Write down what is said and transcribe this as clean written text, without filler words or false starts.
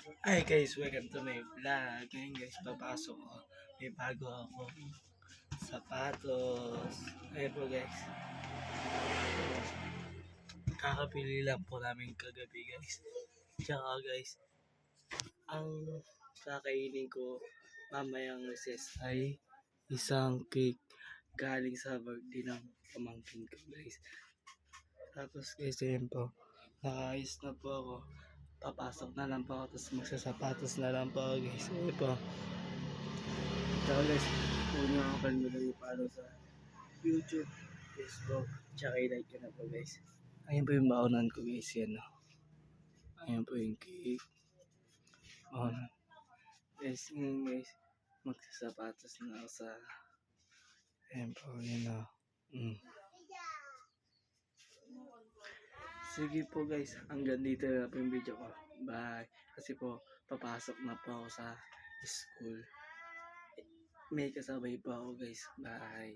Hi guys, welcome to my vlog. Ngayon guys, papasok ko. May bago ako sapatos. Ayun po guys. Kakabili lang po namin kagabi guys. Tsaka guys, ang kakainin ko mamayang recess ay isang cake galing sa birthday ng pamangkin ko guys. Tapos guys, ayun po. Nakaayos na po ako. Papasok na lang po ako. Tapos magsasapatos na lang po ako guys. Ayun po. Tsaka guys, huwag nyo ako kalimutan i-follow sa YouTube, Facebook, tsaka i-like ko na po guys. Ayun po yung baonan ko guys, yan o. Ayun po yung cake. Baonan. Guys, ngayon guys, magsasapatos na ako sa... Ayun po, yun o. Sige po guys, hanggang dito na po yung video ko. Bye. Kasi po, papasok na po ako sa school. May kasabay pa ako guys. Bye.